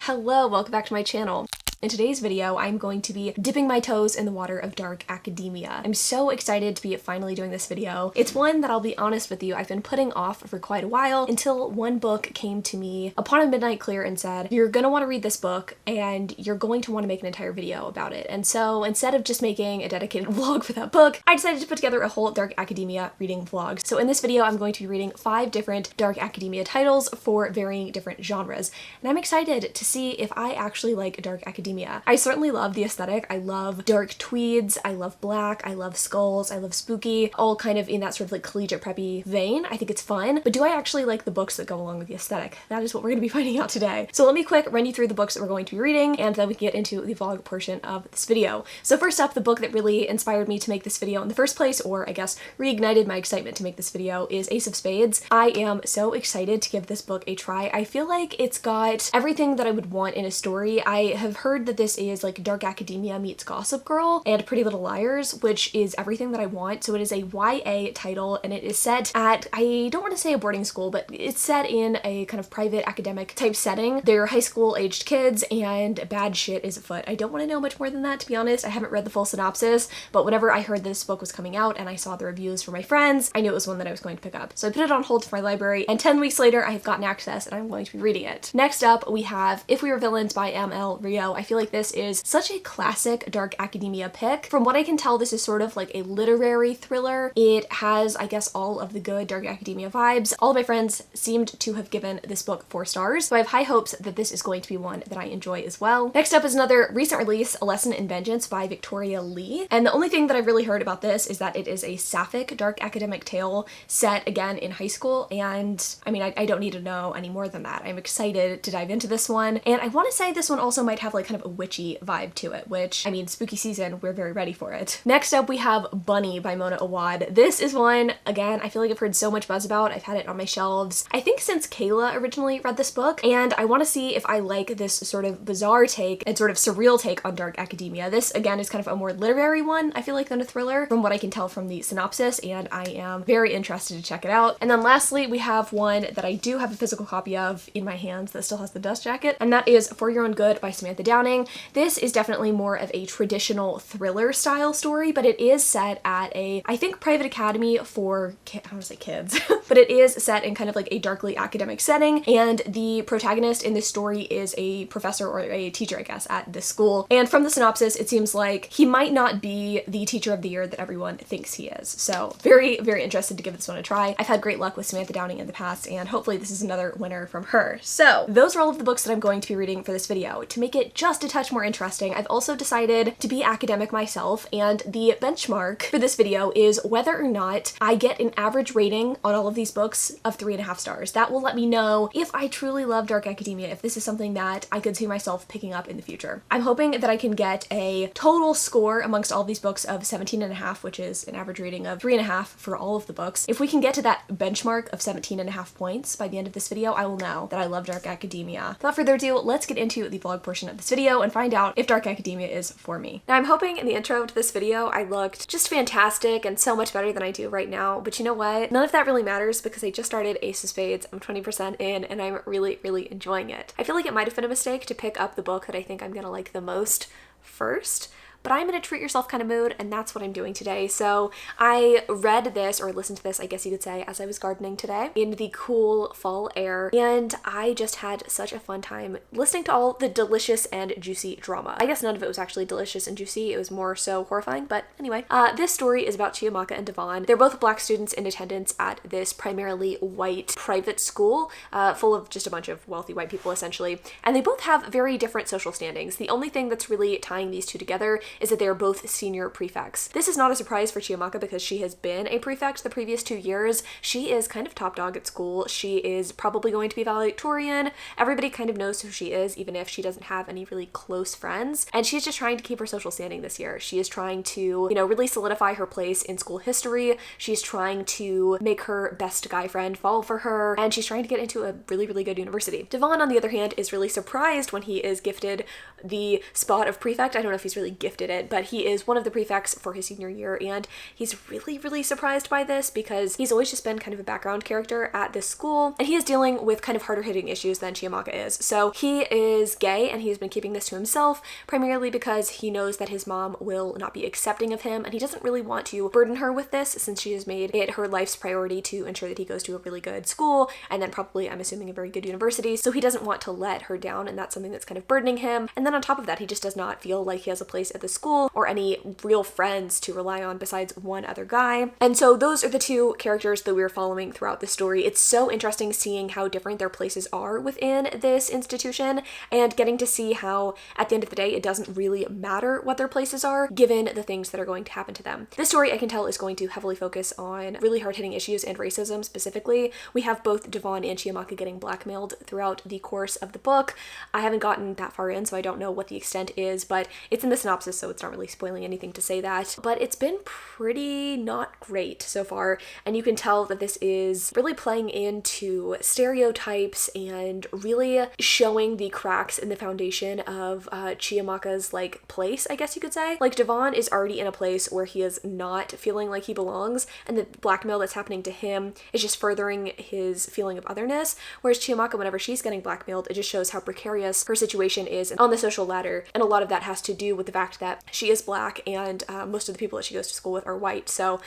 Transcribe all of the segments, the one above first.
Hello, welcome back to my channel. In today's video, I'm going to be dipping my toes in the water of dark academia. I'm so excited to be finally doing this video. It's one that I'll be honest with you, I've been putting off for quite a while until one book came to me upon a midnight clear and said, you're gonna want to read this book and you're going to want to make an entire video about it. And so instead of just making a dedicated vlog for that book, I decided to put together a whole dark academia reading vlog. So in this video, I'm going to be reading 5 different dark academia titles for varying different genres. And I'm excited to see if I actually like dark academia. I certainly love the aesthetic. I love dark tweeds, I love black, I love skulls, I love spooky, all kind of in that sort of like collegiate preppy vein. I think it's fun, but do I actually like the books that go along with the aesthetic? That is what we're going to be finding out today. So let me quick run you through the books that we're going to be reading, and then we can get into the vlog portion of this video. So first up, the book that really inspired me to make this video in the first place, or I guess reignited my excitement to make this video, is Ace of Spades. I am so excited to give this book a try. I feel like it's got everything that I would want in a story. I have heard that this is like dark academia meets Gossip Girl and Pretty Little Liars, which is everything that I want. So it is a YA title, and it is set at, I don't want to say a boarding school, but it's set in a kind of private academic type setting. They're high school aged kids and bad shit is afoot. I don't want to know much more than that, to be honest. I haven't read the full synopsis, but whenever I heard this book was coming out and I saw the reviews from my friends, I knew it was one that I was going to pick up. So I put it on hold for my library, and 10 weeks later I have gotten access and I'm going to be reading it. Next up, we have If We Were Villains by M.L. Rio. I feel like this is such a classic dark academia pick. From what I can tell, this is sort of like a literary thriller. It has, I guess, all of the good dark academia vibes. All of my friends seemed to have given this book 4 stars, so I have high hopes that this is going to be one that I enjoy as well. Next up is another recent release, A Lesson in Vengeance by Victoria Lee. And the only thing that I've really heard about this is that it is a sapphic dark academic tale set again in high school, and I mean, I don't need to know any more than that. I'm excited to dive into this one, and I want to say this one also might have like kind of a witchy vibe to it, which, I mean, spooky season, we're very ready for it. Next up, we have Bunny by Mona Awad. This is one, again, I feel like I've heard so much buzz about. I've had it on my shelves, I think since Kayla originally read this book, and I want to see if I like this sort of bizarre take and sort of surreal take on dark academia. This, again, is kind of a more literary one, I feel like, than a thriller, from what I can tell from the synopsis, and I am very interested to check it out. And then lastly, we have one that I do have a physical copy of in my hands that still has the dust jacket, and that is For Your Own Good by Samantha Downing. This is definitely more of a traditional thriller style story, but it is set at a, I think, private academy for, I don't want to say kids, but it is set in kind of like a darkly academic setting, and the protagonist in this story is a professor or a teacher, I guess, at this school. And from the synopsis, it seems like he might not be the teacher of the year that everyone thinks he is. So very, very interested to give this one a try. I've had great luck with Samantha Downing in the past, and hopefully this is another winner from her. So those are all of the books that I'm going to be reading for this video. To make it just a touch more interesting, I've also decided to be academic myself, and the benchmark for this video is whether or not I get an average rating on all of these books of 3.5 stars. That will let me know if I truly love dark academia, if this is something that I could see myself picking up in the future. I'm hoping that I can get a total score amongst all of these books of 17.5, which is an average rating of 3.5 for all of the books. If we can get to that benchmark of 17.5 points by the end of this video, I will know that I love dark academia. Without further ado, let's get into the vlog portion of this video and find out if dark academia is for me. Now, I'm hoping in the intro to this video I looked just fantastic and so much better than I do right now, but you know what? None of that really matters because I just started Ace of Spades. I'm 20% in and I'm really, really enjoying it. I feel like it might have been a mistake to pick up the book that I think I'm gonna like the most first, but I'm in a treat yourself kind of mood, and that's what I'm doing today. So I read this, or listened to this, I guess you could say, as I was gardening today in the cool fall air, and I just had such a fun time listening to all the delicious and juicy drama. I guess none of it was actually delicious and juicy, it was more so horrifying, but anyway. This story is about Chiamaka and Devon. They're both Black students in attendance at this primarily white private school, full of just a bunch of wealthy white people essentially, and they both have very different social standings. The only thing that's really tying these two together is that they are both senior prefects. This is not a surprise for Chiamaka because she has been a prefect the previous 2 years. She is kind of top dog at school. She is probably going to be valedictorian. Everybody kind of knows who she is, even if she doesn't have any really close friends. And she's just trying to keep her social standing this year. She is trying to, you know, really solidify her place in school history. She's trying to make her best guy friend fall for her, and she's trying to get into a really, really good university. Devon, on the other hand, is really surprised when he is gifted the spot of prefect. I don't know if he's really gifted did it, but he is one of the prefects for his senior year, and he's really, really surprised by this because he's always just been kind of a background character at this school, and he is dealing with kind of harder hitting issues than Chiamaka is. So he is gay, and he's been keeping this to himself, primarily because he knows that his mom will not be accepting of him, and he doesn't really want to burden her with this since she has made it her life's priority to ensure that he goes to a really good school, and then probably, I'm assuming, a very good university. So he doesn't want to let her down, and that's something that's kind of burdening him. And then on top of that, he just does not feel like he has a place at the school or any real friends to rely on besides one other guy. And so those are the two characters that we're following throughout the story. It's so interesting seeing how different their places are within this institution and getting to see how at the end of the day it doesn't really matter what their places are given the things that are going to happen to them. This story, I can tell, is going to heavily focus on really hard-hitting issues and racism specifically. We have both Devon and Chiamaka getting blackmailed throughout the course of the book. I haven't gotten that far in, so I don't know what the extent is, but it's in the synopsis, so it's not really spoiling anything to say that. But it's been pretty not great so far, and you can tell that this is really playing into stereotypes and really showing the cracks in the foundation of Chiamaka's like place, I guess you could say. Like, Devon is already in a place where he is not feeling like he belongs, and the blackmail that's happening to him is just furthering his feeling of otherness, whereas Chiamaka, whenever she's getting blackmailed, it just shows how precarious her situation is on the social ladder, and a lot of that has to do with the fact that she is Black and most of the people that she goes to school with are white. So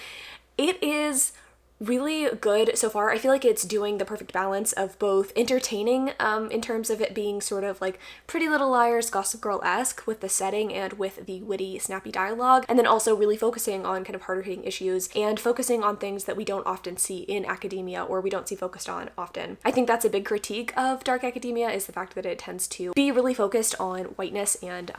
it is really good so far. I feel like it's doing the perfect balance of both entertaining in terms of it being sort of like Pretty Little Liars, Gossip Girl-esque with the setting and with the witty, snappy dialogue, and then also really focusing on kind of harder hitting issues and focusing on things that we don't often see in academia or we don't see focused on often. I think that's a big critique of dark academia, is the fact that it tends to be really focused on whiteness and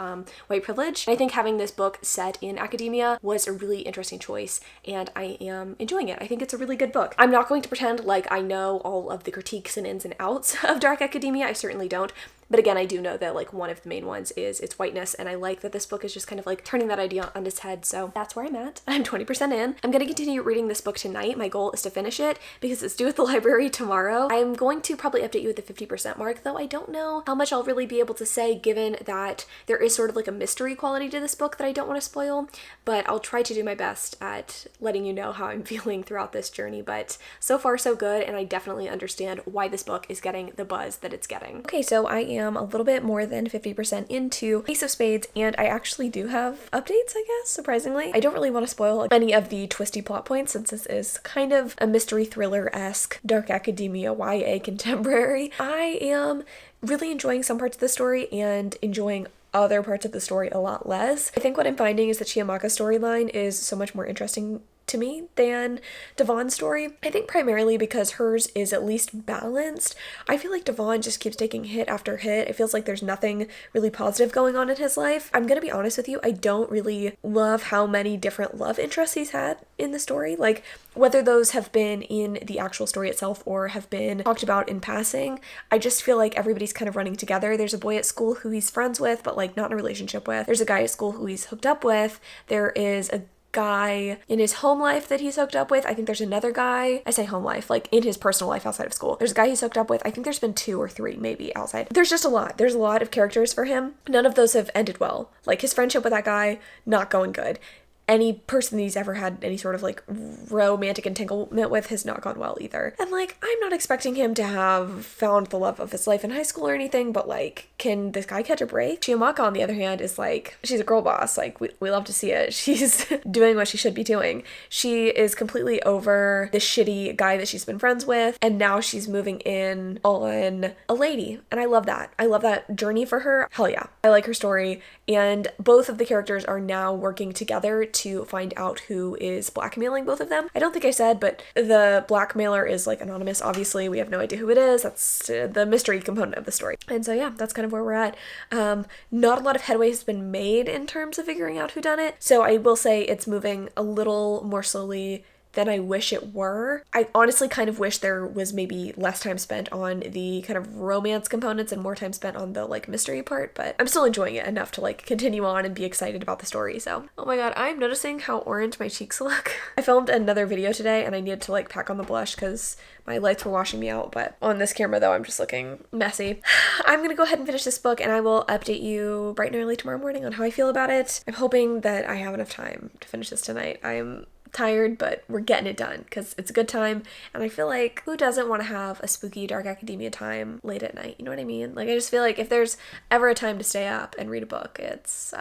white privilege. And I think having this book set in academia was a really interesting choice, and I am enjoying it. I think it's a really good book. I'm not going to pretend like I know all of the critiques and ins and outs of dark academia. I certainly don't. But again, I do know that like one of the main ones is its whiteness, and I like that this book is just kind of like turning that idea on its head. So that's where I'm at. I'm 20% in. I'm going to continue reading this book tonight. My goal is to finish it because it's due at the library tomorrow. I'm going to probably update you at the 50% mark, though I don't know how much I'll really be able to say given that there is sort of like a mystery quality to this book that I don't want to spoil, but I'll try to do my best at letting you know how I'm feeling throughout this journey. But so far so good, and I definitely understand why this book is getting the buzz that it's getting. Okay, so I am a little bit more than 50% into Ace of Spades, and I actually do have updates, I guess, surprisingly. I don't really want to spoil any of the twisty plot points since this is kind of a mystery thriller-esque dark academia YA contemporary. I am really enjoying some parts of the story and enjoying other parts of the story a lot less. I think what I'm finding is that Chiamaka's storyline is so much more interesting to me than Devon's story. I think primarily because hers is at least balanced. I feel like Devon just keeps taking hit after hit. It feels like there's nothing really positive going on in his life. I'm gonna be honest with you, I don't really love how many different love interests he's had in the story. Like, whether those have been in the actual story itself or have been talked about in passing, I just feel like everybody's kind of running together. There's a boy at school who he's friends with, but like not in a relationship with. There's a guy at school who he's hooked up with. There is a guy in his home life that he's hooked up with. I think there's another guy, I say home life, like in his personal life outside of school. There's a guy he's hooked up with. I think there's been 2 or 3 maybe outside. There's just a lot. There's a lot of characters for him. None of those have ended well. Like, his friendship with that guy, not going good. Any person that he's ever had any sort of like romantic entanglement with has not gone well either. And like, I'm not expecting him to have found the love of his life in high school or anything, but like, can this guy catch a break? Chiamaka, on the other hand, is like, she's a girl boss. Like, we love to see it. She's doing what she should be doing. She is completely over the shitty guy that she's been friends with, and now she's moving in on a lady. And I love that. I love that journey for her. Hell yeah. I like her story. And both of the characters are now working together to find out who is blackmailing both of them. I don't think I said, but the blackmailer is like anonymous. Obviously, we have no idea who it is. That's the mystery component of the story. And so yeah, that's kind of where we're at. Not a lot of headway has been made in terms of figuring out who done it. So I will say it's moving a little more slowly than I wish it were. I honestly kind of wish there was maybe less time spent on the kind of romance components and more time spent on the like mystery part, but I'm still enjoying it enough to like continue on and be excited about the story. So, oh my god, I'm noticing how orange my cheeks look. I filmed another video today and I needed to like pack on the blush because my lights were washing me out, but on this camera though, I'm just looking messy. I'm gonna go ahead and finish this book and I will update you bright and early tomorrow morning on how I feel about it. I'm hoping that I have enough time to finish this tonight. I'm tired, but we're getting it done because it's a good time, and I feel like who doesn't want to have a spooky dark academia time late at night? You know what I mean? Like, I just feel like if there's ever a time to stay up and read a book, it's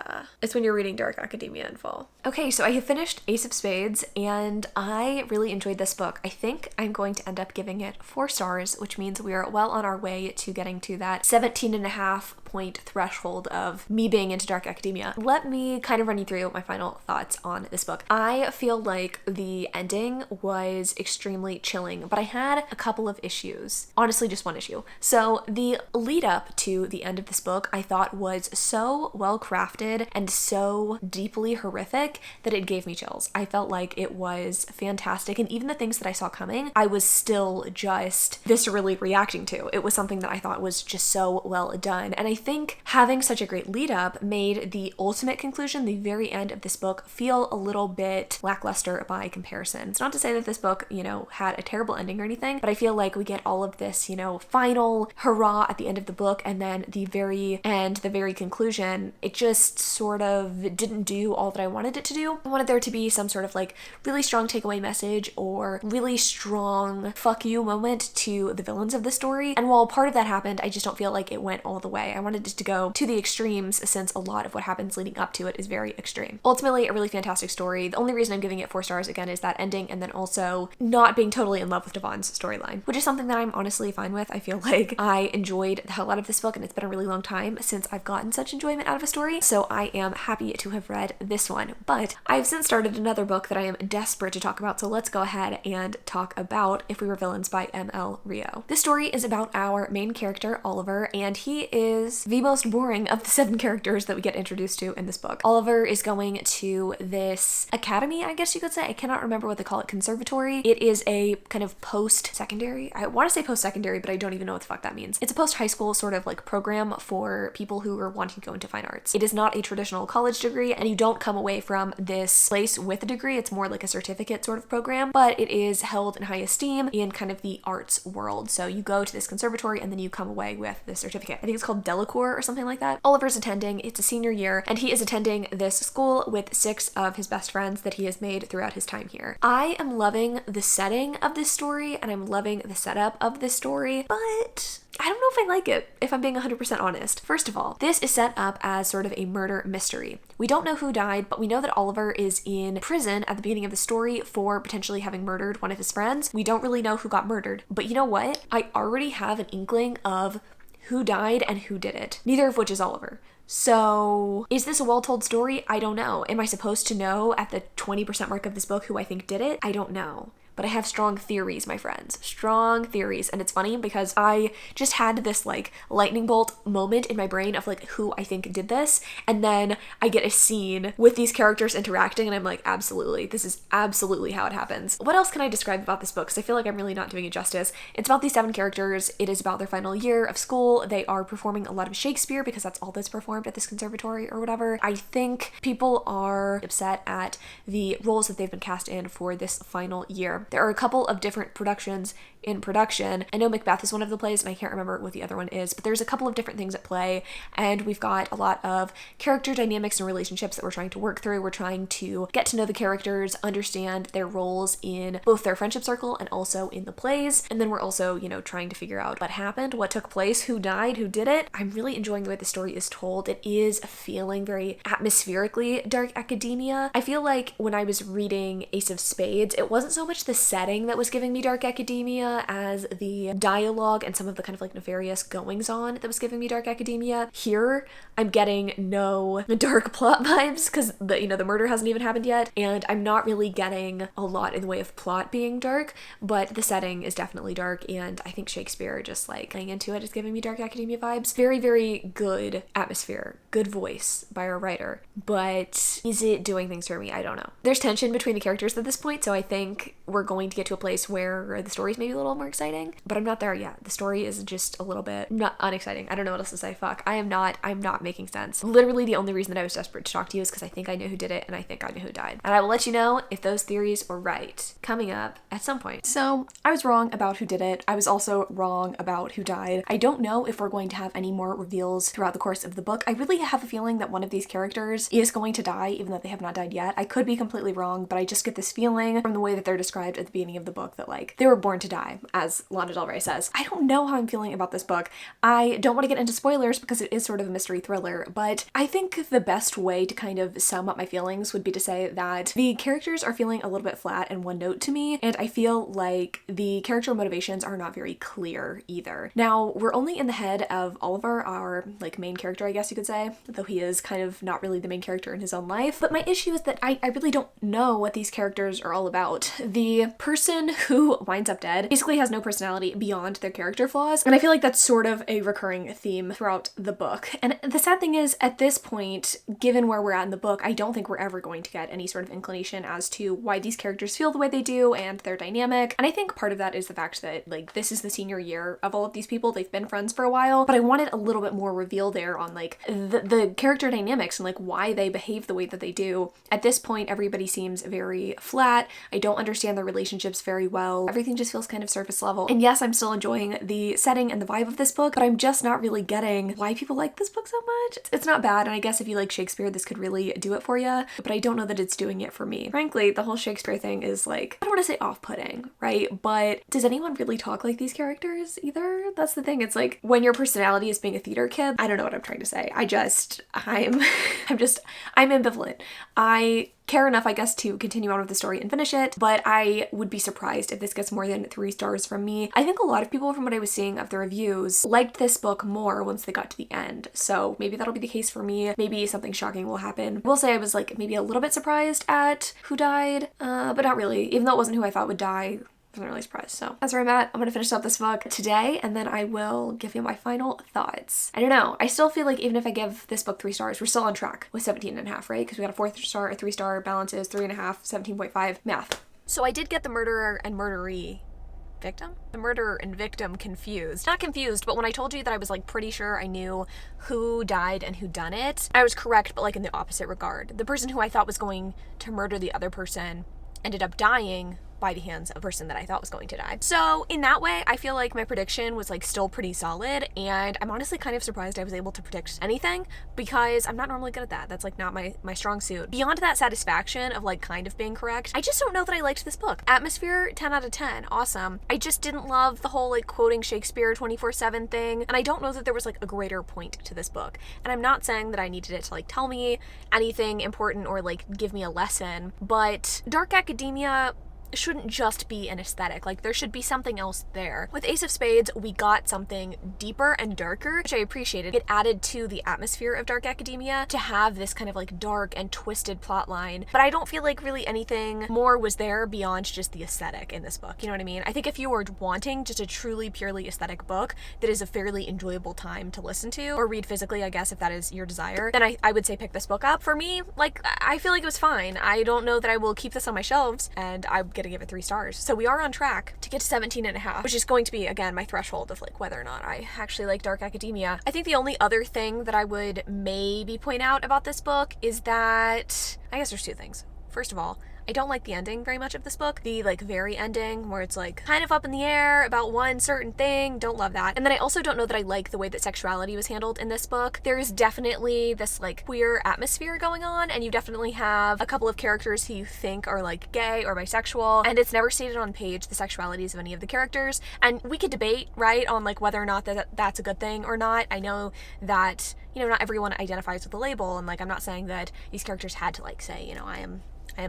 when you're reading dark academia in fall. Okay, so I have finished Ace of Spades and I really enjoyed this book. I think I'm going to end up giving it 4 stars, which means we are well on our way to getting to that 17.5 point threshold of me being into dark academia. Let me kind of run you through my final thoughts on this book. I feel like the ending was extremely chilling, but I had a couple of issues. Honestly, just one issue. So the lead up to the end of this book I thought was so well crafted and so deeply horrific that it gave me chills. I felt like it was fantastic, and even the things that I saw coming, I was still just viscerally reacting to. It was something that I thought was just so well done, and I think having such a great lead up made the ultimate conclusion, the very end of this book, feel a little bit lackluster by comparison. It's not to say that this book, you know, had a terrible ending or anything, but I feel like we get all of this, you know, final hurrah at the end of the book, and then the very end, the very conclusion, it just sort of didn't do all that I wanted it to do. I wanted there to be some sort of like really strong takeaway message or really strong fuck you moment to the villains of the story. And while part of that happened, I just don't feel like it went all the way. I wanted it to go to the extremes since a lot of what happens leading up to it is very extreme. Ultimately, a really fantastic story. The only reason I'm giving it 4 stars again is that ending, and then also not being totally in love with Devon's storyline, which is something that I'm honestly fine with. I feel like I enjoyed the hell out of this book, and it's been a really long time since I've gotten such enjoyment out of a story, so I am happy to have read this one. But I've since started another book that I am desperate to talk about, so let's go ahead and talk about If We Were Villains by M.L. Rio. This story is about our main character, Oliver, and he is the most boring of the 7 characters that we get introduced to in this book. Oliver is going to this academy, I guess you could say. I cannot remember what they call it, conservatory. It is a kind of post-secondary, I want to say post-secondary, but I don't even know what the fuck that means. It's a post-high school sort of like program for people who are wanting to go into fine arts. It is not a traditional college degree, and you don't come away from this place with a degree. It's more like a certificate sort of program, but it is held in high esteem in kind of the arts world. So you go to this conservatory and then you come away with this certificate. I think it's called Delacour or something like that. Oliver's attending, it's a senior year, and he is attending this school with 6 of his best friends that he has made throughout his time here. I am loving the setting of this story, and I'm loving the setup of this story, but I don't know if I like it, if I'm being 100% honest. First of all, this is set up as sort of a murder mystery. We don't know who died, but we know that Oliver is in prison at the beginning of the story for potentially having murdered one of his friends. We don't really know who got murdered, but you know what? I already have an inkling of who died and who did it, neither of which is Oliver. So is this a well-told story? I don't know. Am I supposed to know at the 20% mark of this book who I think did it? I don't know. But I have strong theories, my friends. Strong theories. And it's funny because I just had this like lightning bolt moment in my brain of like who I think did this. And then I get a scene with these characters interacting and I'm like, absolutely. This is absolutely how it happens. What else can I describe about this book? Because I feel like I'm really not doing it justice. It's about these 7 characters. It is about their final year of school. They are performing a lot of Shakespeare because that's all that's performed at this conservatory or whatever. I think people are upset at the roles that they've been cast in for this final year. There are a couple of different productions in production. I know Macbeth is one of the plays, and I can't remember what the other one is, but there's a couple of different things at play, and we've got a lot of character dynamics and relationships that we're trying to work through. We're trying to get to know the characters, understand their roles in both their friendship circle and also in the plays, and then we're also, you know, trying to figure out what happened, what took place, who died, who did it. I'm really enjoying the way the story is told. It is feeling very atmospherically dark academia. I feel like when I was reading Ace of Spades, it wasn't so much the setting that was giving me dark academia as the dialogue and some of the kind of like nefarious goings on that was giving me dark academia. Here, I'm getting no dark plot vibes because the murder hasn't even happened yet, and I'm not really getting a lot in the way of plot being dark, but the setting is definitely dark, and I think Shakespeare just like playing into it is giving me dark academia vibes. Very, very good atmosphere, good voice by our writer, but is it doing things for me? I don't know. There's tension between the characters at this point, so I think we're going to get to a place where the story's maybe a little more exciting, but I'm not there yet. The story is just a little bit not unexciting. I don't know what else to say. Fuck. I'm not making sense. Literally the only reason that I was desperate to talk to you is because I think I knew who did it and I think I knew who died. And I will let you know if those theories were right coming up at some point. So I was wrong about who did it. I was also wrong about who died. I don't know if we're going to have any more reveals throughout the course of the book. I really have a feeling that one of these characters is going to die, even though they have not died yet. I could be completely wrong, but I just get this feeling from the way that they're described at the beginning of the book that like they were born to die, as Lana Del Rey says. I don't know how I'm feeling about this book. I don't want to get into spoilers because it is sort of a mystery thriller, but I think the best way to kind of sum up my feelings would be to say that the characters are feeling a little bit flat and one note to me, and I feel like the character motivations are not very clear either. Now, we're only in the head of Oliver, our like main character, I guess you could say, though he is kind of not really the main character in his own life. But my issue is that I really don't know what these characters are all about. The person who winds up dead basically has no personality beyond their character flaws, and I feel like that's sort of a recurring theme throughout the book. And the sad thing is, at this point, given where we're at in the book, I don't think we're ever going to get any sort of inclination as to why these characters feel the way they do and their dynamic. And I think part of that is the fact that like this is the senior year of all of these people. They've been friends for a while, but I wanted a little bit more reveal there on like the character dynamics and like why they behave the way that they do. At this point, everybody seems very flat. I don't understand their relationships very well. Everything just feels kind of surface level. And yes, I'm still enjoying the setting and the vibe of this book, but I'm just not really getting why people like this book so much. It's not bad, and I guess if you like Shakespeare, this could really do it for you, but I don't know that it's doing it for me. Frankly, the whole Shakespeare thing is like, I don't want to say off-putting, right? But does anyone really talk like these characters either? That's the thing. It's like when your personality is being a theater kid, I don't know what I'm trying to say. I'm ambivalent. I care enough, I guess, to continue on with the story and finish it, but I would be surprised if this gets more than 3 stars from me. I think a lot of people, from what I was seeing of the reviews, liked this book more once they got to the end, so maybe that'll be the case for me. Maybe something shocking will happen. I will say I was like maybe a little bit surprised at who died, but not really. Even though it wasn't who I thought would die, I wasn't really surprised. So that's where I'm at. I'm gonna finish up this book today, and then I will give you my final thoughts. I don't know. I still feel like even if I give this book 3 stars, we're still on track with 17.5, right? Because we got a 4th star, a 3 star, balances, 3.5, 17.5, math. So I did get the murderer and murderee victim? The murderer and victim confused. Not confused, but when I told you that I was like pretty sure I knew who died and who done it, I was correct, but like in the opposite regard. The person who I thought was going to murder the other person ended up dying by the hands of a person that I thought was going to die. So in that way, I feel like my prediction was like still pretty solid, and I'm honestly kind of surprised I was able to predict anything because I'm not normally good at that. That's like not my strong suit. Beyond that satisfaction of like kind of being correct, I just don't know that I liked this book. Atmosphere, 10 out of 10, awesome. I just didn't love the whole like quoting Shakespeare 24/7 thing, and I don't know that there was like a greater point to this book. And I'm not saying that I needed it to like tell me anything important or like give me a lesson, but dark academia shouldn't just be an aesthetic. Like there should be something else there. With Ace of Spades, we got something deeper and darker, which I appreciated. It added to the atmosphere of dark academia to have this kind of like dark and twisted plot line, but I don't feel like really anything more was there beyond just the aesthetic in this book. You know what I mean? I think if you were wanting just a truly purely aesthetic book that is a fairly enjoyable time to listen to or read physically, I guess if that is your desire, then I would say pick this book up. For me, like I feel like it was fine. I don't know that I will keep this on my shelves, and I'm gonna give it 3 stars. So we are on track to get to 17.5, which is going to be, again, my threshold of like whether or not I actually like dark academia. I think the only other thing that I would maybe point out about this book is that, I guess there's 2 things. First of all, I don't like the ending very much of this book. The like very ending where it's like kind of up in the air about one certain thing. Don't love that. And then I also don't know that I like the way that sexuality was handled in this book. There is definitely this like queer atmosphere going on, and you definitely have a couple of characters who you think are like gay or bisexual, and it's never stated on page the sexualities of any of the characters. And we could debate, right, on like whether or not that's a good thing or not. I know that, you know, not everyone identifies with the label, and like I'm not saying that these characters had to like say, you know, I am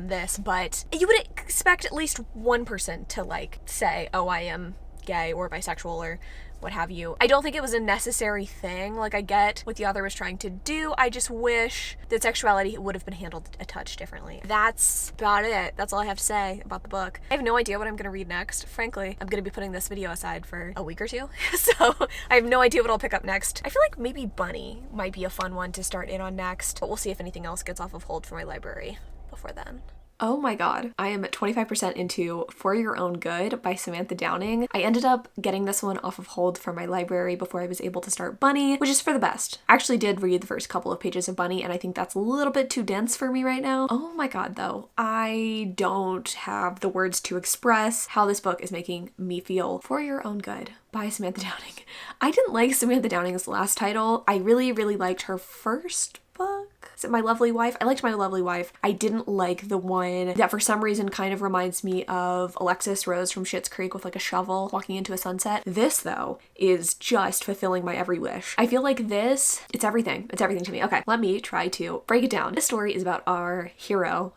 this, but you would expect at least one person to like say, oh, I am gay or bisexual or what have you. I don't think it was a necessary thing. Like I get what the author was trying to do. I just wish that sexuality would have been handled a touch differently. That's about it. That's all I have to say about the book. I have no idea what I'm gonna read next. Frankly, I'm gonna be putting this video aside for a week or 2. So I have no idea what I'll pick up next. I feel like maybe Bunny might be a fun one to start in on next, but we'll see if anything else gets off of hold for my library before then. Oh my god, I am 25% into For Your Own Good by Samantha Downing. I ended up getting this one off of hold from my library before I was able to start Bunny, which is for the best. I actually did read the first couple of pages of Bunny, and I think that's a little bit too dense for me right now. Oh my god though, I don't have the words to express how this book is making me feel. For Your Own Good by Samantha Downing. I didn't like Samantha Downing's last title. I really liked her first book. Is it My Lovely Wife? I liked My Lovely Wife. I didn't like the one that for some reason kind of reminds me of Alexis Rose from Schitt's Creek with like a shovel walking into a sunset. This though is just fulfilling my every wish. I feel like this, it's everything. It's everything to me. Okay, let me try to break it down. This story is about our hero.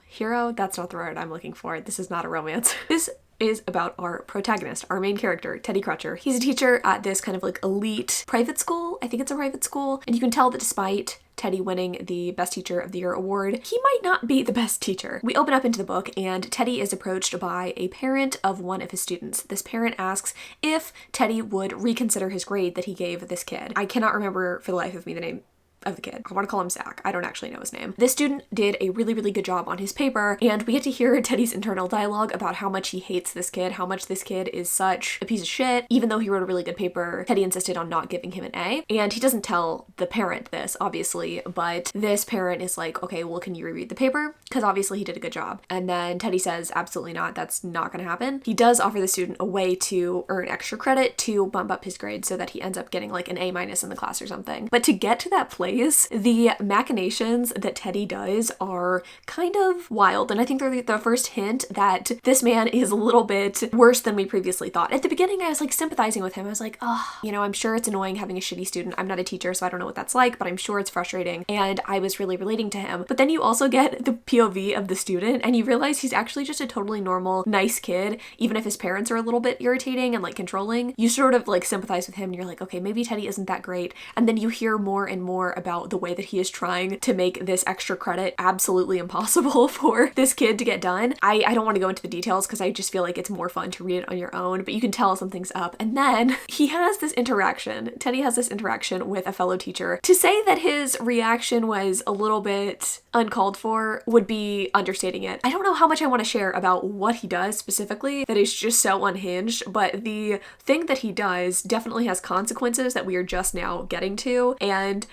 That's not the word I'm looking for. This is not a romance. This is about our protagonist, our main character, Teddy Crutcher. He's a teacher at this kind of like elite private school. I think it's a private school. And you can tell that despite Teddy winning the Best Teacher of the Year award, he might not be the best teacher. We open up into the book and Teddy is approached by a parent of one of his students. This parent asks if Teddy would reconsider his grade that he gave this kid. I cannot remember for the life of me the name of the kid. I want to call him Zach. I don't actually know his name. This student did a really good job on his paper, and we get to hear Teddy's internal dialogue about how much he hates this kid, how much this kid is such a piece of shit. Even though he wrote a really good paper, Teddy insisted on not giving him an A. And he doesn't tell the parent this, obviously, but this parent is like, okay, well, can you reread the paper? Because obviously he did a good job. And then Teddy says, absolutely not. That's not going to happen. He does offer the student a way to earn extra credit to bump up his grade so that he ends up getting like an A- in the class or something. But to get to that place, the machinations that Teddy does are kind of wild, and I think they're the first hint that this man is a little bit worse than we previously thought. At the beginning, I was like sympathizing with him. I was like, oh, you know, I'm sure it's annoying having a shitty student. I'm not a teacher, so I don't know what that's like, but I'm sure it's frustrating, and I was really relating to him. But then you also get the POV of the student, and you realize he's actually just a totally normal, nice kid, even if his parents are a little bit irritating and like controlling. You sort of like sympathize with him, and you're like, okay, maybe Teddy isn't that great. And then you hear more and more about the way that he is trying to make this extra credit absolutely impossible for this kid to get done. I don't want to go into the details because I just feel like it's more fun to read it on your own, but you can tell something's up. And then he has this interaction, Teddy has this interaction with a fellow teacher. To say that his reaction was a little bit uncalled for would be understating it. I don't know how much I want to share about what he does specifically that is just so unhinged, but the thing that he does definitely has consequences that we are just now getting to, and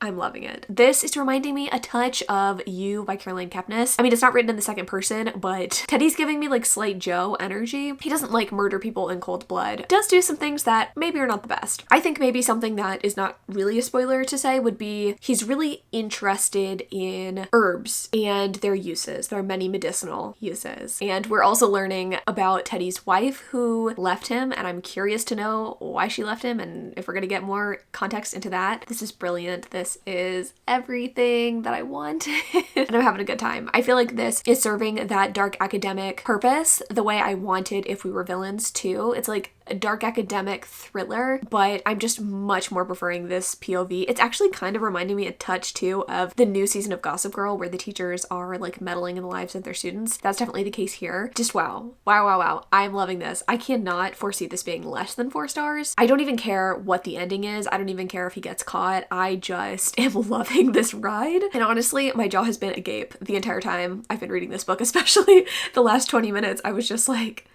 I'm loving it. This is reminding me a touch of You by Caroline Kepnes. I mean, it's not written in the second person, but Teddy's giving me like Slight Joe energy. He doesn't like murder people in cold blood. Does do some things that maybe are not the best. I think maybe something that is not really a spoiler to say would be he's really interested in herbs and their uses. There are many medicinal uses. And we're also learning about Teddy's wife who left him, and I'm curious to know why she left him and if we're gonna get more context into that. This is brilliant. This is everything that I wanted and I'm having a good time. I feel like this is serving that dark academic purpose the way I wanted If We Were Villains too. It's like a dark academic thriller, but I'm just much more preferring this POV. It's actually kind of reminding me a touch too of the new season of Gossip Girl where the teachers are like meddling in the lives of their students. That's definitely the case here. Just wow. I'm loving this. I cannot foresee this being less than 4 stars. I don't even care what the ending is. I don't even care if he gets caught. I just am loving this ride. And honestly, my jaw has been agape the entire time I've been reading this book, especially the last 20 minutes. I was just like,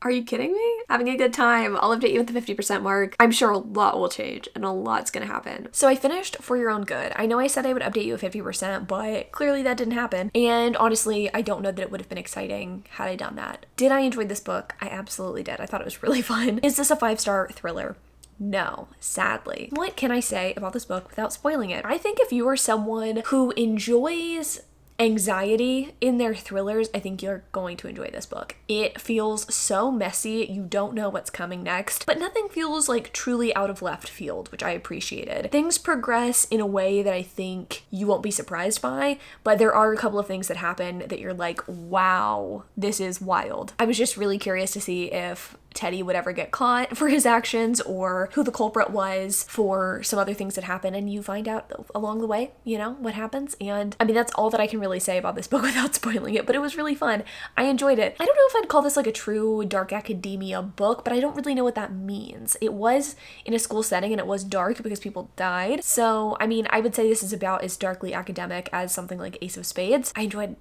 are you kidding me? Having a good time. I'll update you at the 50% mark. I'm sure a lot will change and a lot's gonna happen. So I finished For Your Own Good. I know I said I would update you at 50%, but clearly that didn't happen. And honestly, I don't know that it would have been exciting had I done that. Did I enjoy this book? I absolutely did. I thought it was really fun. Is this a 5-star thriller? No, sadly. What can I say about this book without spoiling it? I think if you are someone who enjoys anxiety in their thrillers, I think you're going to enjoy this book. It feels so messy, you don't know what's coming next, but nothing feels like truly out of left field, which I appreciated. Things progress in a way that I think you won't be surprised by, but there are a couple of things that happen that you're like, wow, this is wild. I was just really curious to see if Teddy would ever get caught for his actions or who the culprit was for some other things that happen, and you find out along the way, you know, what happens. And I mean, that's all that I can really say about this book without spoiling it, but it was really fun. I enjoyed it. I don't know if I'd call this like a true dark academia book, but I don't really know what that means. It was in a school setting and it was dark because people died. So, I mean, I would say this is about as darkly academic as something like Ace of Spades. I enjoyed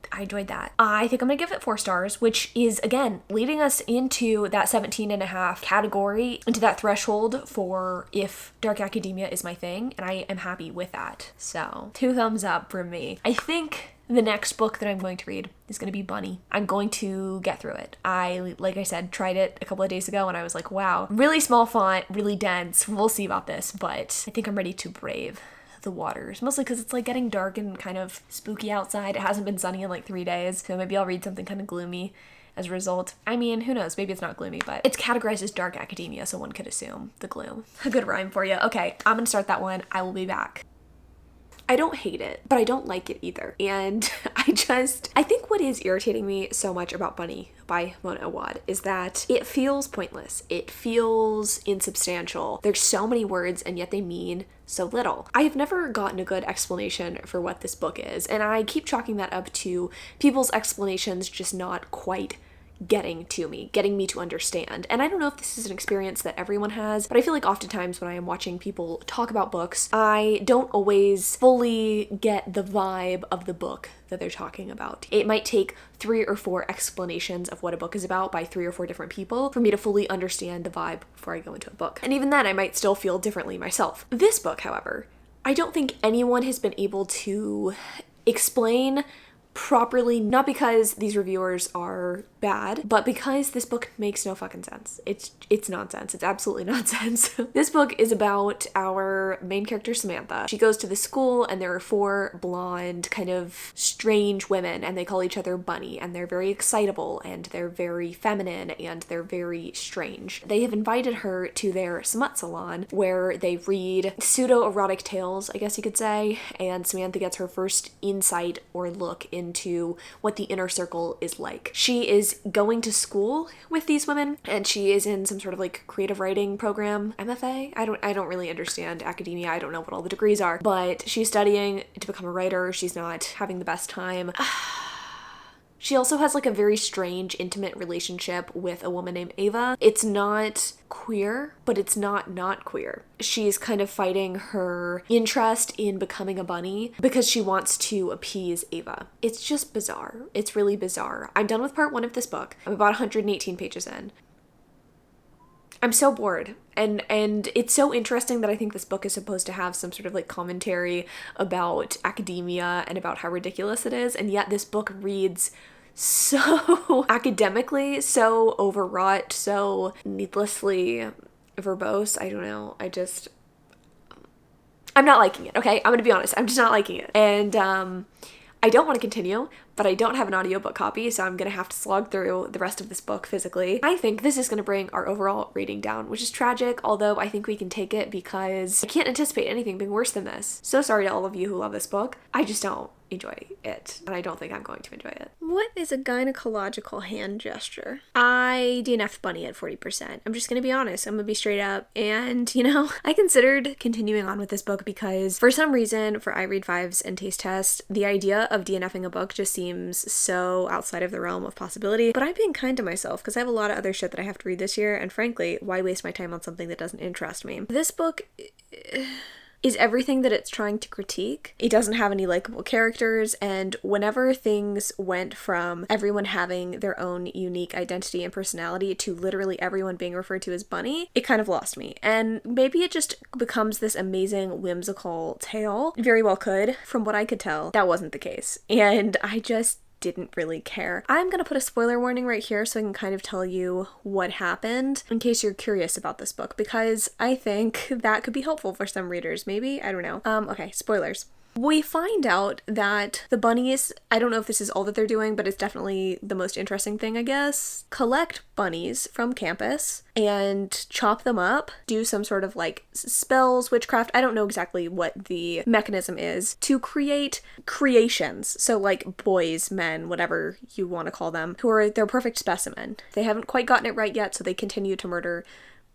that. I think I'm gonna give it 4 stars, which is, again, leading us into that 17.5 category, into that threshold for if dark academia is my thing, and I am happy with that. So 2 thumbs up from me. I think the next book that I'm going to read is going to be Bunny. I'm going to get through it. Like I said, tried it a couple of days ago and I was like, wow, really small font, really dense. We'll see about this, but I think I'm ready to brave the waters, mostly because it's like getting dark and kind of spooky outside. It hasn't been sunny in like 3 days, so maybe I'll read something kind of gloomy as a result. I mean, who knows? Maybe it's not gloomy, but it's categorized as dark academia, so one could assume the gloom. A good rhyme for you. Okay, I'm gonna start that one. I will be back. I don't hate it, but I don't like it either. And I think what is irritating me so much about Bunny by Mona Awad is that it feels pointless. It feels insubstantial. There's so many words and yet they mean so little. I have never gotten a good explanation for what this book is, and I keep chalking that up to people's explanations just not quite getting me to understand. And I don't know if this is an experience that everyone has, but I feel like oftentimes when I am watching people talk about books, I don't always fully get the vibe of the book that they're talking about. It might take 3 or 4 explanations of what a book is about by 3 or 4 different people for me to fully understand the vibe before I go into a book. And even then, I might still feel differently myself. This book, however, I don't think anyone has been able to explain properly, not because these reviewers are bad, but because this book makes no fucking sense. It's nonsense. It's absolutely nonsense. This book is about our main character, Samantha. She goes to the school and there are 4 blonde, kind of strange women, and they call each other Bunny, and they're very excitable and they're very feminine and they're very strange. They have invited her to their smut salon where they read pseudo-erotic tales, I guess you could say, and Samantha gets her first insight or look into what the inner circle is like. She is going to school with these women, and she is in some sort of like creative writing program, MFA. I don't really understand academia. I don't know what all the degrees are, but she's studying to become a writer. She's not having the best time. She also has like a very strange, intimate relationship with a woman named Ava. It's not queer, but it's not queer. She's kind of fighting her interest in becoming a bunny because she wants to appease Ava. It's just bizarre. It's really bizarre. I'm done with part 1 of this book. I'm about 118 pages in. I'm so bored. And it's so interesting that I think this book is supposed to have some sort of like commentary about academia and about how ridiculous it is, and yet this book reads so academically, so overwrought, so needlessly verbose. I don't know. I'm not liking it, okay? I'm gonna be honest. I'm just not liking it. And I don't want to continue, but I don't have an audiobook copy, so I'm gonna have to slog through the rest of this book physically. I think this is gonna bring our overall rating down, which is tragic, although I think we can take it because I can't anticipate anything being worse than this. So sorry to all of you who love this book. I just don't enjoy it, and I don't think I'm going to enjoy it. What is a gynecological hand gesture? I DNF'd Bunny at 40%. I'm just gonna be honest. I'm gonna be straight up. And, you know, I considered continuing on with this book because for some reason, for I Read Fives and Taste Test, the idea of DNFing a book just seems so outside of the realm of possibility. But I'm being kind to myself because I have a lot of other shit that I have to read this year, and frankly, why waste my time on something that doesn't interest me? This book is everything that it's trying to critique. It doesn't have any likable characters, and whenever things went from everyone having their own unique identity and personality to literally everyone being referred to as Bunny, it kind of lost me. And maybe it just becomes this amazing whimsical tale. Very well could. From what I could tell, that wasn't the case. And I just didn't really care. I'm gonna put a spoiler warning right here so I can kind of tell you what happened in case you're curious about this book, because I think that could be helpful for some readers, maybe? I don't know. Okay, spoilers. We find out that the bunnies, I don't know if this is all that they're doing, but it's definitely the most interesting thing, I guess, collect bunnies from campus and chop them up, do some sort of like spells, witchcraft, I don't know exactly what the mechanism is, to create creations. So like boys, men, whatever you want to call them, who are their perfect specimen. They haven't quite gotten it right yet, so they continue to murder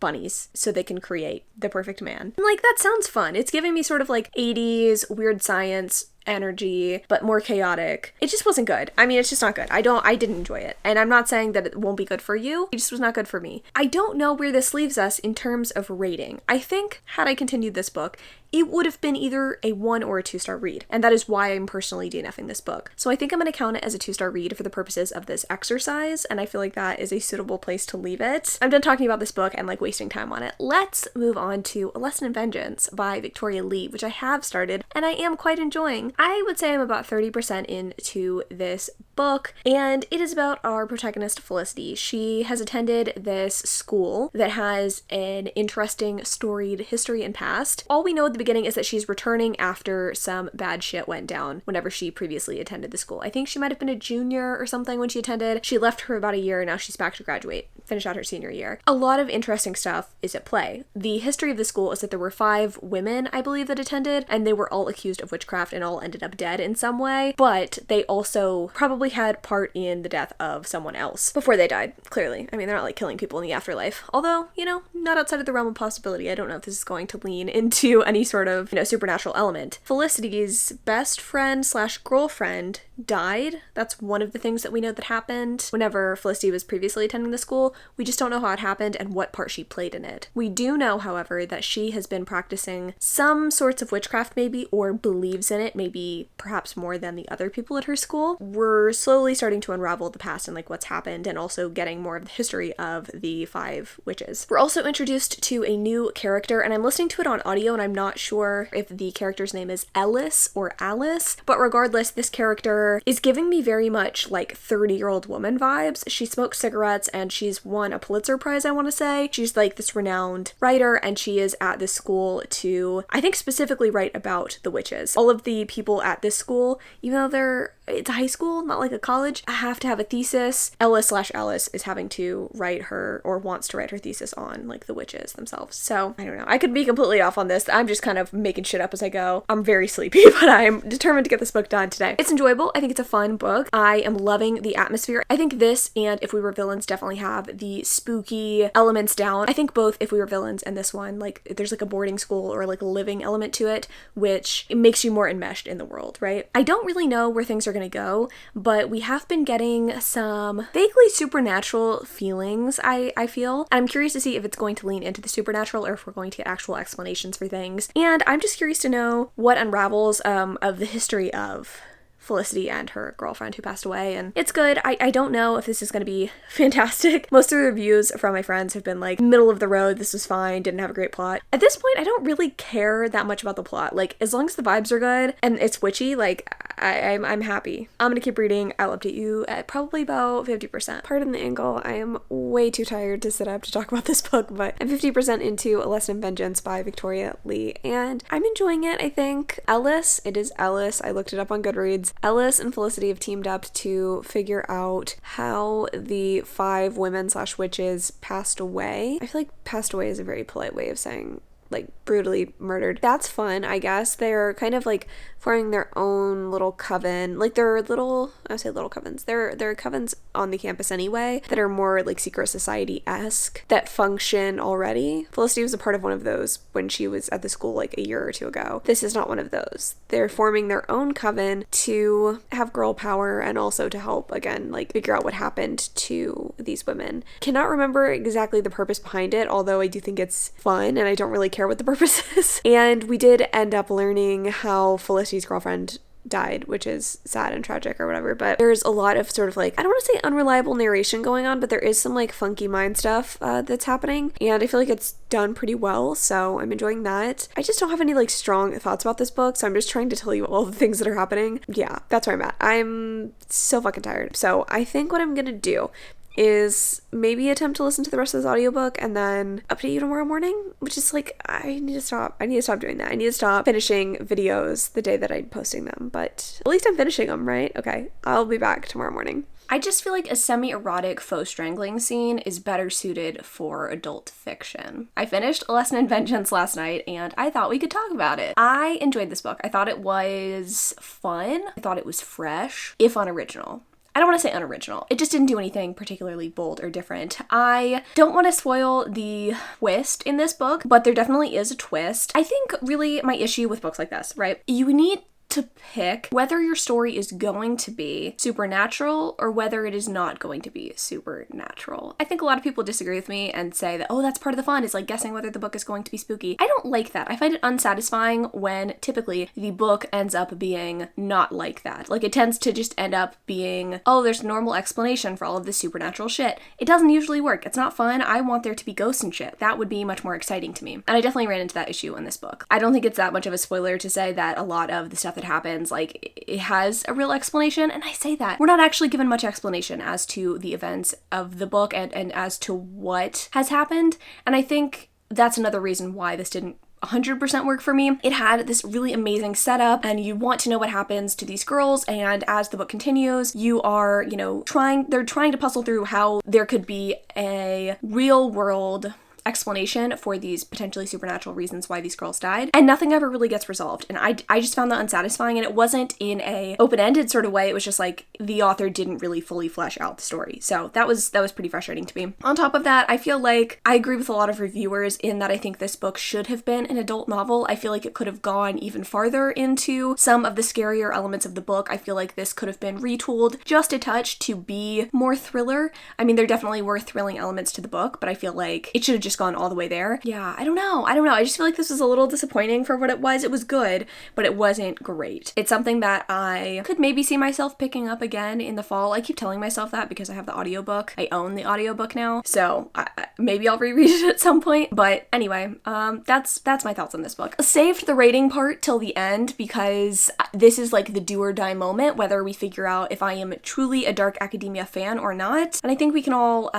bunnies so they can create the perfect man. And like, that sounds fun. It's giving me sort of like 80s weird science energy, but more chaotic. It just wasn't good. I mean, it's just not good. I didn't enjoy it. And I'm not saying that it won't be good for you. It just was not good for me. I don't know where this leaves us in terms of rating. I think had I continued this book, it would have been either a 1 or a 2-star read. And that is why I'm personally DNFing this book. So I think I'm going to count it as a 2-star read for the purposes of this exercise. And I feel like that is a suitable place to leave it. I'm done talking about this book and like wasting time on it. Let's move on to A Lesson in Vengeance by Victoria Lee, which I have started and I am quite enjoying. I would say I'm about 30% into this book, and it is about our protagonist Felicity. She has attended this school that has an interesting storied history and past. All we know at the beginning is that she's returning after some bad shit went down whenever she previously attended the school. I think she might have been a junior or something when she attended. She left for about a year, and now she's back to graduate, finish out her senior year. A lot of interesting stuff is at play. The history of the school is that there were 5 women, I believe, that attended, and they were all accused of witchcraft and all ended up dead in some way, but they also probably had part in the death of someone else before they died, clearly. I mean, they're not like killing people in the afterlife, although, you know, not outside of the realm of possibility. I don't know if this is going to lean into any sort of, you know, supernatural element. Felicity's best friend slash girlfriend died. That's one of the things that we know that happened whenever Felicity was previously attending the school. We just don't know how it happened and what part she played in it. We do know, however, that she has been practicing some sorts of witchcraft maybe, or believes in it, maybe perhaps more than the other people at her school. We're slowly starting to unravel the past and like what's happened, and also getting more of the history of the 5 witches. We're also introduced to a new character, and I'm listening to it on audio and I'm not sure if the character's name is Ellis or Alice, but regardless, this character is giving me very much like 30-year-old woman vibes. She smokes cigarettes and she's won a Pulitzer Prize, I want to say. She's like this renowned writer, and she is at this school to, I think, specifically write about the witches. All of the people at this school, even though it's a high school, not like a college, have to have a thesis. Alice is having to write her, or wants to write her thesis on like the witches themselves. So I don't know. I could be completely off on this. I'm just kind of making shit up as I go. I'm very sleepy, but I'm determined to get this book done today. It's enjoyable. I think it's a fun book. I am loving the atmosphere. I think this and If We Were Villains definitely have the spooky elements down. I think both If We Were Villains and this one, like, there's like a boarding school or like a living element to it, which it makes you more enmeshed in the world, right? I don't really know where things are going to go, but we have been getting some vaguely supernatural feelings, I feel. I'm curious to see if it's going to lean into the supernatural or if we're going to get actual explanations for things. And I'm just curious to know what unravels of the history of Felicity and her girlfriend who passed away, and it's good. I don't know if this is going to be fantastic. Most of the reviews from my friends have been like, middle of the road, this was fine, didn't have a great plot. At this point, I don't really care that much about the plot. Like, as long as the vibes are good and it's witchy, like, I'm happy. I'm gonna keep reading. I'll update you at probably about 50%. Pardon the angle, I am way too tired to sit up to talk about this book, but I'm 50% into A Lesson in Vengeance by Victoria Lee, and I'm enjoying it, I think. It is Ellis, I looked it up on Goodreads. Ellis and Felicity have teamed up to figure out how the 5 women / witches passed away. I feel like passed away is a very polite way of saying like brutally murdered. That's fun, I guess. They're kind of like forming their own little coven. Like they're little, I say little covens. They're covens on the campus anyway that are more like secret society-esque that function already. Felicity was a part of one of those when she was at the school like a year or 2 ago. This is not one of those. They're forming their own coven to have girl power and also to help, again, like figure out what happened to these women. Cannot remember exactly the purpose behind it, although I do think it's fun and I don't really care what the purpose is. And we did end up learning how Felicity's girlfriend died, which is sad and tragic or whatever, but there's a lot of sort of like, I don't want to say unreliable narration going on, but there is some like funky mind stuff that's happening, and I feel like it's done pretty well, so I'm enjoying that. I just don't have any like strong thoughts about this book, so I'm just trying to tell you all the things that are happening. Yeah, that's where I'm at. I'm so fucking tired. So I think what I'm gonna do is maybe attempt to listen to the rest of this audiobook and then update you tomorrow morning, which is like, I need to stop doing that. I need to stop finishing videos the day that I'm posting them, but at least I'm finishing them, right? Okay, I'll be back tomorrow morning. I just feel like a semi-erotic faux strangling scene is better suited for adult fiction. I finished A Lesson in Vengeance last night and I thought we could talk about it. I enjoyed this book. I thought it was fun. I thought it was fresh, if unoriginal. I don't want to say unoriginal. It just didn't do anything particularly bold or different. I don't want to spoil the twist in this book, but there definitely is a twist. I think really my issue with books like this, right? You need to pick whether your story is going to be supernatural or whether it is not going to be supernatural. I think a lot of people disagree with me and say that, oh, that's part of the fun, is like guessing whether the book is going to be spooky. I don't like that. I find it unsatisfying when typically the book ends up being not like that. Like it tends to just end up being, oh, there's a normal explanation for all of this supernatural shit. It doesn't usually work. It's not fun. I want there to be ghosts and shit. That would be much more exciting to me. And I definitely ran into that issue in this book. I don't think it's that much of a spoiler to say that a lot of the stuff that happens, like, it has a real explanation, and I say that. We're not actually given much explanation as to the events of the book and as to what has happened, and I think that's another reason why this didn't 100% work for me. It had this really amazing setup and you want to know what happens to these girls, and as the book continues, you are, they're trying to puzzle through how there could be a real world explanation for these potentially supernatural reasons why these girls died, and nothing ever really gets resolved, and I just found that unsatisfying, and it wasn't in a open-ended sort of way. It was just like the author didn't really fully flesh out the story, so that was pretty frustrating to me. On top of that, I feel like I agree with a lot of reviewers in that I think this book should have been an adult novel. I feel like it could have gone even farther into some of the scarier elements of the book. I feel like this could have been retooled just a touch to be more thriller. I mean, there definitely were thrilling elements to the book, but I feel like it should have just gone all the way there. Yeah, I don't know. I just feel like this was a little disappointing for what it was. It was good, but it wasn't great. It's something that I could maybe see myself picking up again in the fall. I keep telling myself that because I have the audiobook. I own the audiobook now, so maybe I'll reread it at some point. But anyway, that's my thoughts on this book. I saved the rating part till the end because this is like the do or die moment, whether we figure out if I am truly a dark academia fan or not. And I think we can all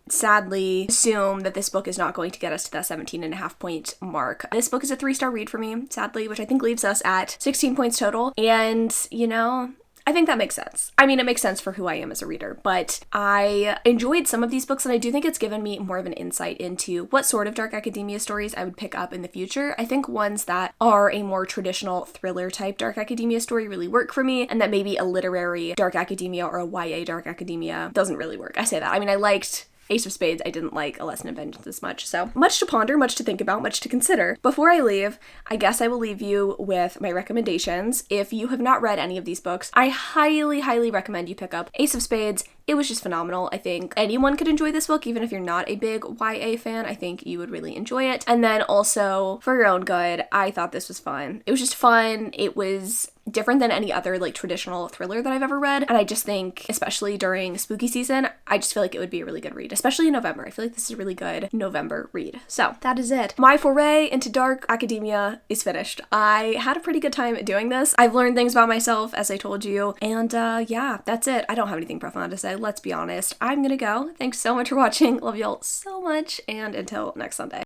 sadly assume that this book is not going to get us to that 17.5 point mark. This book is a 3-star read for me, sadly, which I think leaves us at 16 points total. And, I think that makes sense. I mean, it makes sense for who I am as a reader, but I enjoyed some of these books, and I do think it's given me more of an insight into what sort of dark academia stories I would pick up in the future. I think ones that are a more traditional thriller type dark academia story really work for me, and that maybe a literary dark academia or a YA dark academia doesn't really work. I say that. I mean, I liked Ace of Spades. I didn't like A Lesson in Vengeance as much. So much to ponder, much to think about, much to consider. Before I leave, I guess I will leave you with my recommendations. If you have not read any of these books, I highly, highly recommend you pick up Ace of Spades. It was just phenomenal. I think anyone could enjoy this book, even if you're not a big YA fan. I think you would really enjoy it. And then also, for your own good, I thought this was fun. It was just fun. It was different than any other like traditional thriller that I've ever read, and I just think, especially during spooky season, I just feel like it would be a really good read, especially in November. I feel like this is a really good November read. So that is it. My foray into dark academia is finished. I had a pretty good time doing this. I've learned things about myself, as I told you, and yeah, that's it. I don't have anything profound to say. Let's be honest. I'm gonna go. Thanks so much for watching. Love y'all so much, and until next Sunday.